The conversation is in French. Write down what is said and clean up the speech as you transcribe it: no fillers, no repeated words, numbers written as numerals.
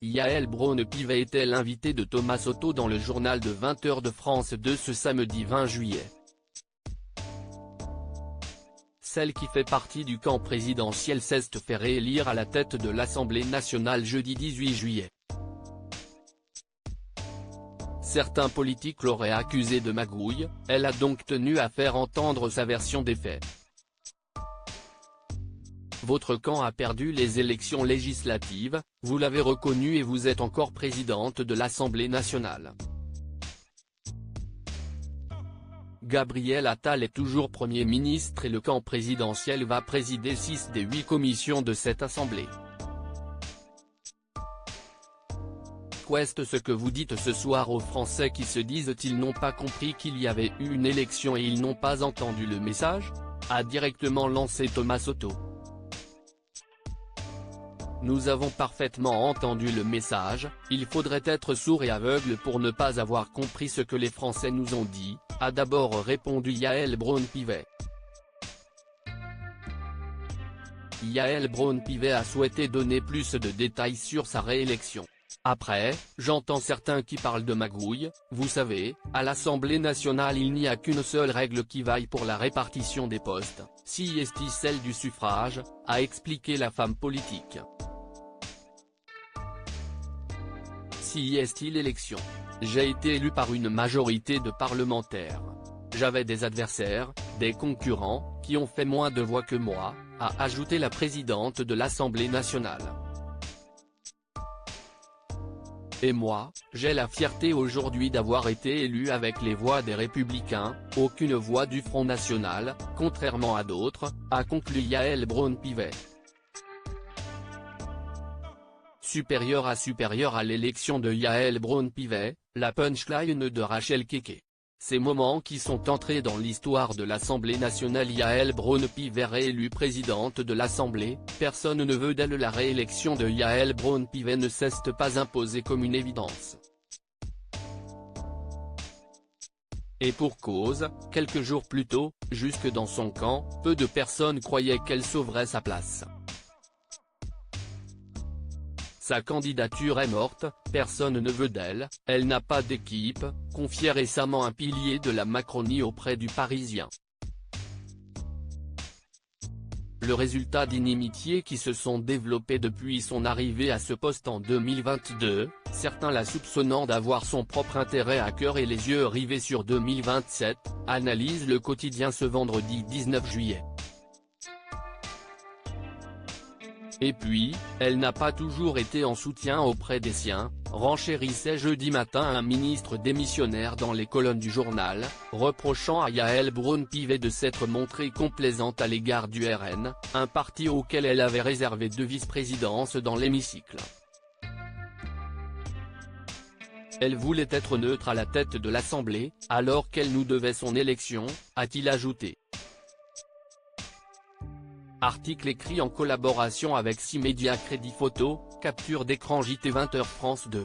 Yaël Braun-Pivet était l'invitée de Thomas Soto dans le journal de 20h de France 2 ce samedi 20 juillet. Celle qui fait partie du camp présidentiel s'est fait réélire à la tête de l'Assemblée nationale jeudi 18 juillet. Certains politiques l'auraient accusée de magouille, elle a donc tenu à faire entendre sa version des faits. Votre camp a perdu les élections législatives, vous l'avez reconnu et vous êtes encore présidente de l'Assemblée nationale. Gabriel Attal est toujours Premier ministre et le camp présidentiel va présider 6 des 8 commissions de cette assemblée. Qu'est-ce ce que vous dites ce soir aux Français qui se disent ils n'ont pas compris qu'il y avait eu une élection et ils n'ont pas entendu le message ? A directement lancé Thomas Soto. Nous avons parfaitement entendu le message, il faudrait être sourd et aveugle pour ne pas avoir compris ce que les Français nous ont dit, a d'abord répondu Yaël Braun-Pivet. Yaël Braun-Pivet a souhaité donner plus de détails sur sa réélection. Après, j'entends certains qui parlent de magouille, vous savez, à l'Assemblée nationale il n'y a qu'une seule règle qui vaille pour la répartition des postes, si est celle du suffrage, a expliqué la femme politique. Si est l'élection. J'ai été élu par une majorité de parlementaires. J'avais des adversaires, des concurrents, qui ont fait moins de voix que moi, a ajouté la présidente de l'Assemblée nationale. Et moi, j'ai la fierté aujourd'hui d'avoir été élu avec les voix des Républicains, aucune voix du Front National, contrairement à d'autres, a conclu Yaël Braun-Pivet. Supérieur à l'élection de Yaël Braun-Pivet, la punchline de Rachel Keke. Ces moments qui sont entrés dans l'histoire de l'Assemblée nationale. Yaël Braun-Pivet réélue présidente de l'Assemblée, personne ne veut d'elle. La réélection de Yaël Braun-Pivet ne s'est pas imposée comme une évidence. Et pour cause, quelques jours plus tôt, jusque dans son camp, peu de personnes croyaient qu'elle sauverait sa place. Sa candidature est morte, personne ne veut d'elle, elle n'a pas d'équipe, confiait récemment un pilier de la Macronie auprès du Parisien. Le résultat d'inimitiés qui se sont développées depuis son arrivée à ce poste en 2022, certains la soupçonnant d'avoir son propre intérêt à cœur et les yeux rivés sur 2027, analyse le quotidien ce vendredi 19 juillet. Et puis, elle n'a pas toujours été en soutien auprès des siens, renchérissait jeudi matin un ministre démissionnaire dans les colonnes du journal, reprochant à Yaël Braun-Pivet de s'être montrée complaisante à l'égard du RN, un parti auquel elle avait réservé 2 vice-présidences dans l'hémicycle. Elle voulait être neutre à la tête de l'Assemblée, alors qu'elle nous devait son élection, a-t-il ajouté. Article écrit en collaboration avec 6 médias. Crédit photo, capture d'écran JT 20h France 2.